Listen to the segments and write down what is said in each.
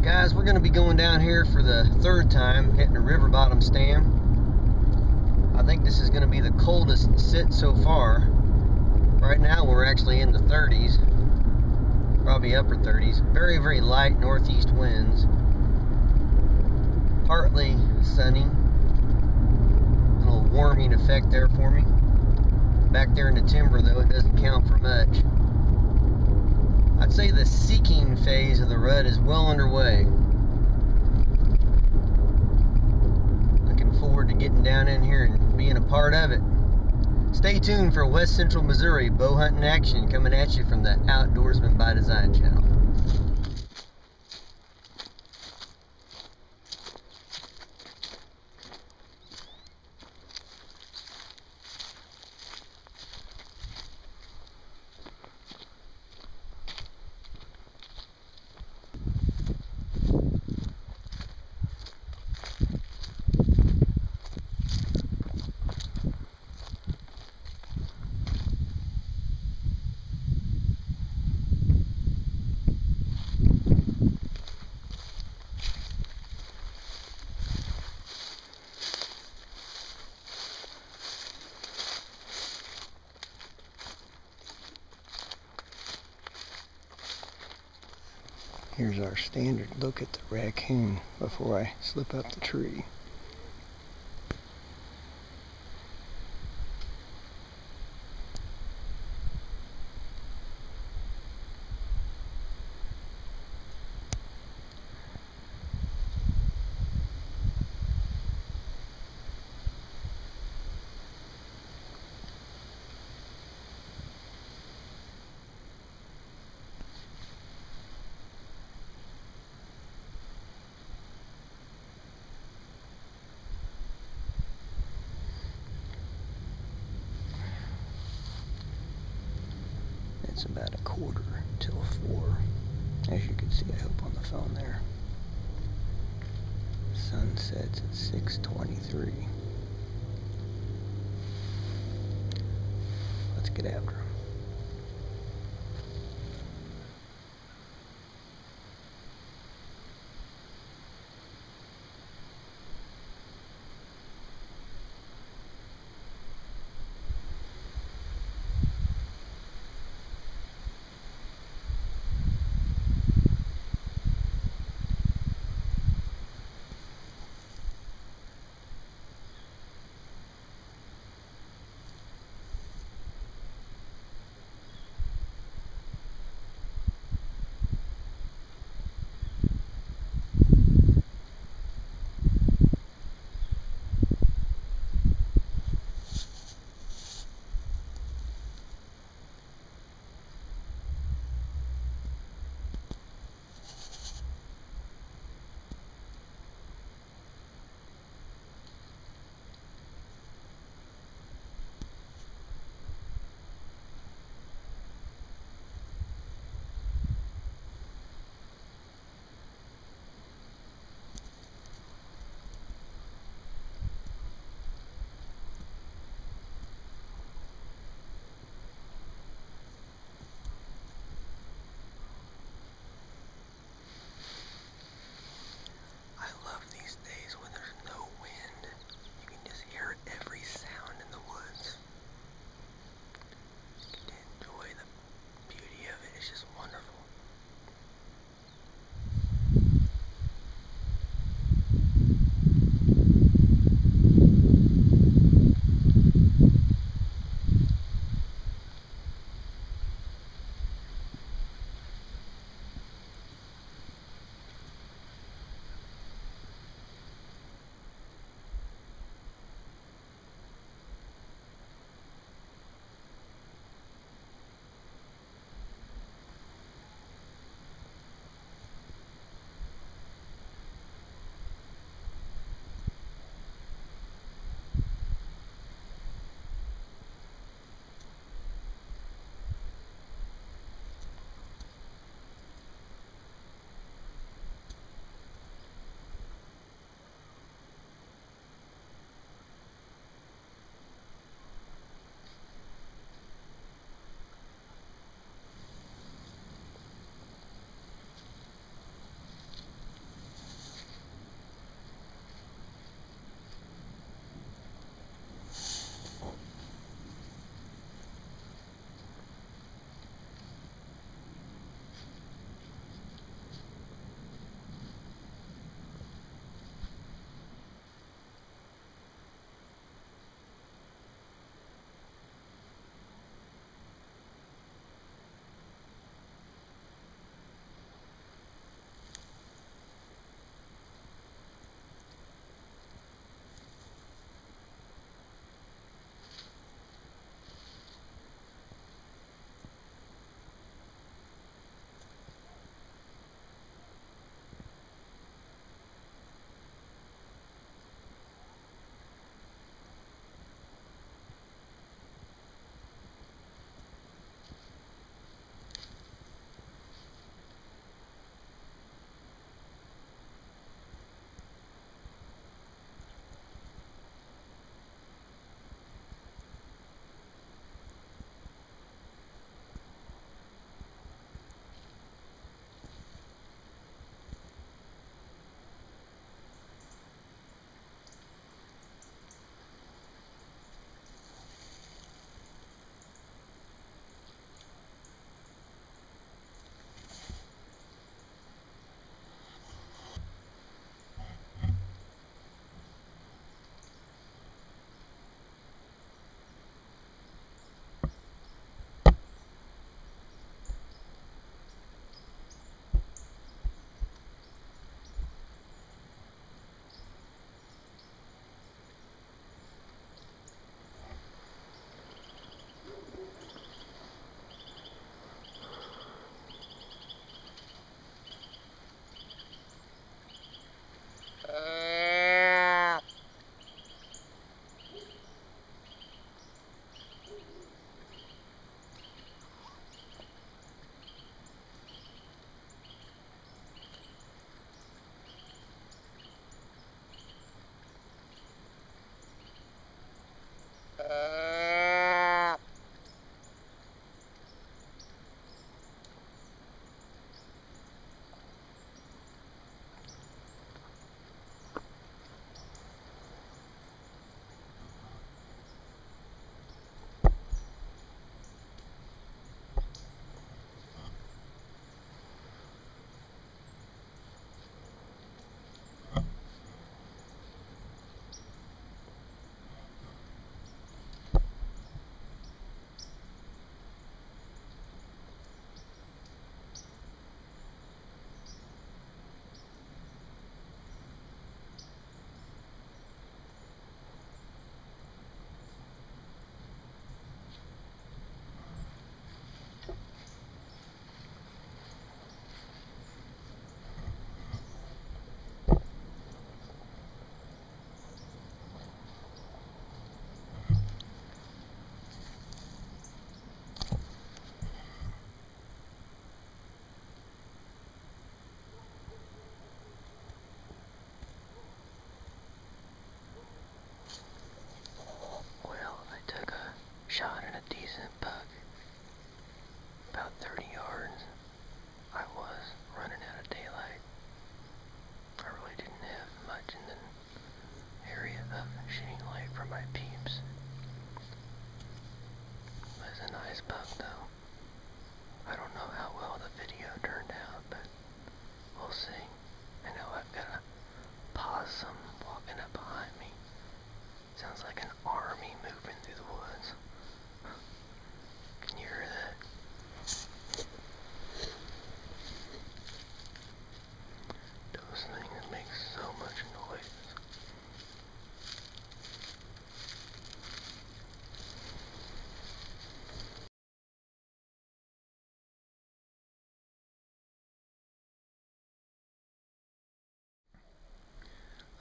Guys, we're going to be going down here for the third time, hitting a river bottom stem. I think this is going to be the coldest sit so far. Right now we're actually in the 30s, probably upper 30s. Very, very light northeast winds. Partly sunny. A little warming effect there for me. Back there in the timber though, it doesn't count for much. I'd say the seeking phase of the rut is well underway. Looking forward to getting down in here and being a part of it. Stay tuned for West Central Missouri bow hunting action coming at you from the Outdoorsman by Design channel. Here's our standard look at the raccoon before I slip up the tree. It's about 1/4 till 4, as you can see, I hope, on the phone there. Sun sets at 6:23. Let's get after him.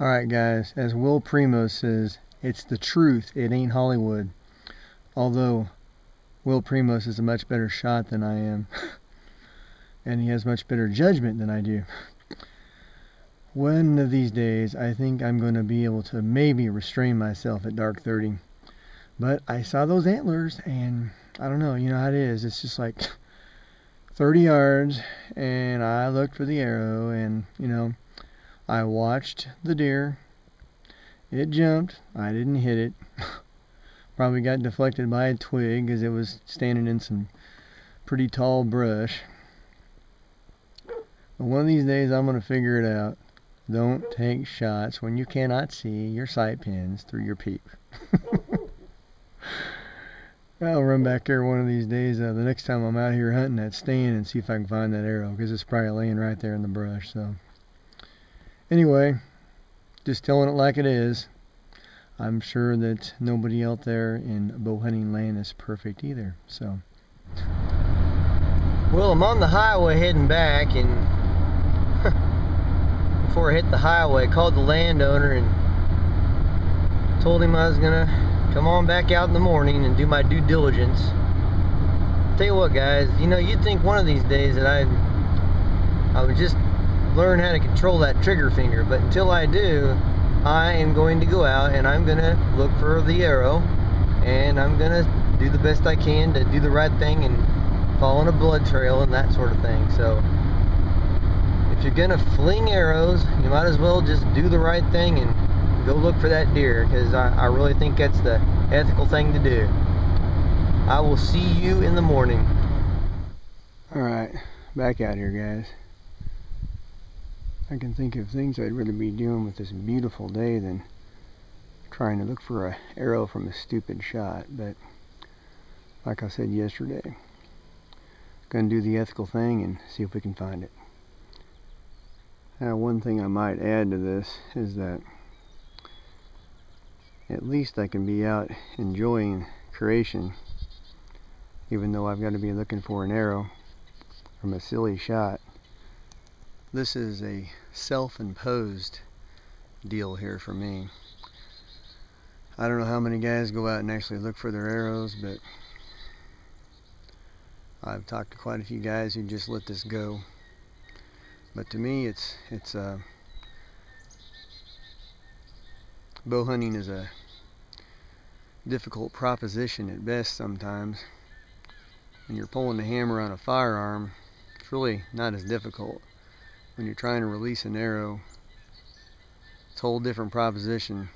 Alright guys, as Will Primo says, it's the truth, it ain't Hollywood. Although Will Primos is a much better shot than I am. And he has much better judgment than I do. One of these days, I think I'm going to be able to maybe restrain myself at dark 30. But I saw those antlers, and I don't know, you know how it is. It's just like 30 yards, and I looked for the arrow, and, you know, I watched the deer. It jumped. I didn't hit it. Probably got deflected by a twig because it was standing in some pretty tall brush. But one of these days I'm going to figure it out. Don't take shots when you cannot see your sight pins through your peep. I'll run back there one of these days, the next time I'm out here hunting that stand, and see if I can find that arrow, because it's probably laying right there in the brush. So anyway, just telling it like it is. I'm sure that nobody out there in bow hunting land is perfect either. So, well, I'm on the highway heading back, and before I hit the highway, I called the landowner and told him I was gonna come on back out in the morning and do my due diligence. Tell you what, guys, you know, you'd think one of these days that I would just learn how to control that trigger finger, but until I do, I am going to go out and I'm going to look for the arrow, and I'm going to do the best I can to do the right thing and follow a blood trail and that sort of thing. So if you're going to fling arrows, you might as well just do the right thing and go look for that deer, because I really think that's the ethical thing to do. I will see you in the morning. Alright, back out here, guys. I can think of things I'd rather be doing with this beautiful day than trying to look for an arrow from a stupid shot. But like I said yesterday, gonna do the ethical thing and see if we can find it. Now, one thing I might add to this is that at least I can be out enjoying creation, even though I've got to be looking for an arrow from a silly shot. This is a self-imposed deal here for me. I don't know how many guys go out and actually look for their arrows, but I've talked to quite a few guys who just let this go. But to me, bow hunting is a difficult proposition at best sometimes. When you're pulling the hammer on a firearm, it's really not as difficult. When you're trying to release an arrow, it's a whole different proposition.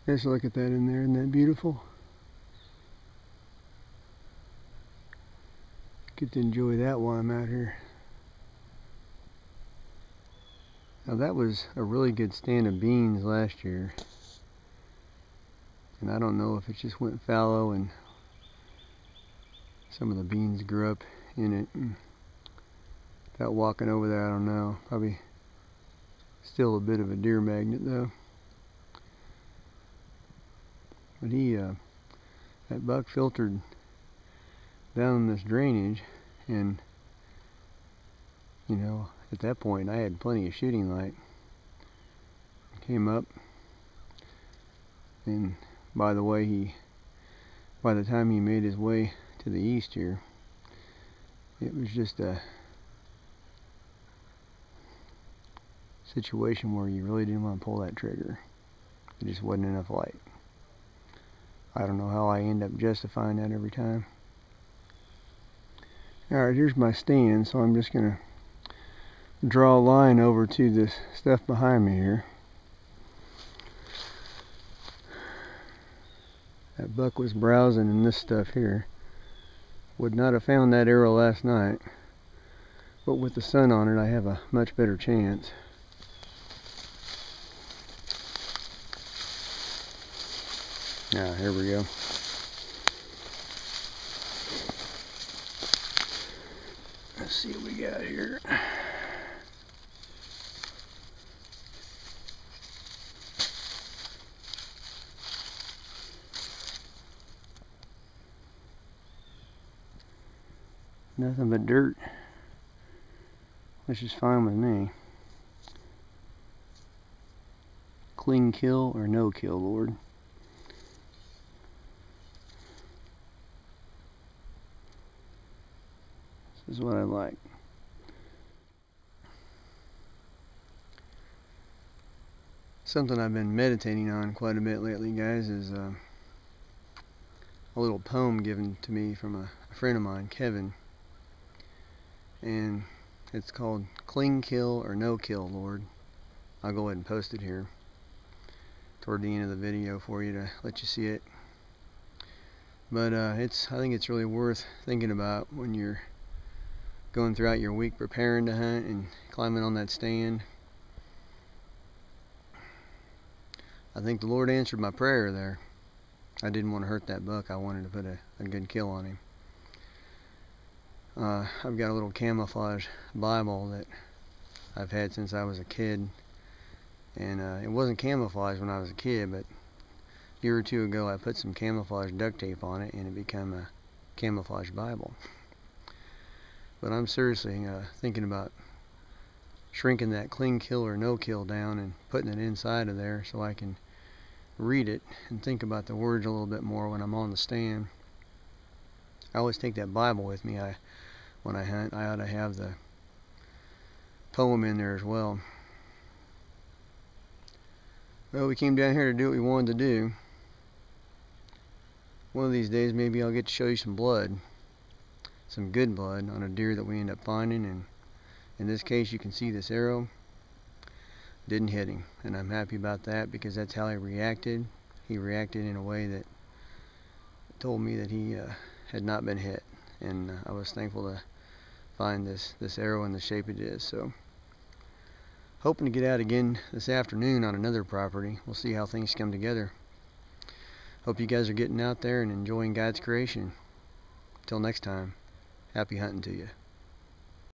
Just look at that in there, isn't that beautiful? Get to enjoy that while I'm out here. Now, that was a really good stand of beans last year, and I don't know if it just went fallow and some of the beans grew up in it. Without walking over there, I don't know. Probably still a bit of a deer magnet though. But that buck filtered down this drainage, and you know, at that point I had plenty of shooting light. Came up, and by the time he made his way to the east here, it was just a situation where you really didn't want to pull that trigger. There just wasn't enough light. I don't know how I end up justifying that every time. Alright, here's my stand, so I'm just going to draw a line over to this stuff behind me here. That buck was browsing in this stuff here. Would not have found that arrow last night, but with the sun on it I have a much better chance. Now, here we go. Let's see what we got here. Nothing but dirt. which is fine with me. Clean kill or no kill, Lord. This is what I like. Something I've been meditating on quite a bit lately, guys, is a little poem given to me from a friend of mine, Kevin. And it's called Clean Kill or No Kill, Lord. I'll go ahead and post it here toward the end of the video for you to let you see it. But I think it's really worth thinking about when you're going throughout your week preparing to hunt and climbing on that stand. I think the Lord answered my prayer there. I didn't want to hurt that buck. I wanted to put a good kill on him. I've got a little camouflage Bible that I've had since I was a kid. And it wasn't camouflage when I was a kid, but a year or two ago I put some camouflage duct tape on it and it became a camouflage Bible. But I'm seriously thinking about shrinking that clean kill or no kill down and putting it inside of there so I can read it and think about the words a little bit more when I'm on the stand. I always take that Bible with me. When I hunt, I ought to have the poem in there as well. Well, we came down here to do what we wanted to do. One of these days maybe I'll get to show you some blood, some good blood on a deer that we end up finding, and in this case you can see this arrow didn't hit him, and I'm happy about that because that's how he reacted. He reacted in a way that told me that he had not been hit, and I was thankful to find this arrow in the shape it is. So hoping to get out again this afternoon on another property. We'll see how things come together. Hope you guys are getting out there and enjoying God's creation. Till next time, happy hunting to you.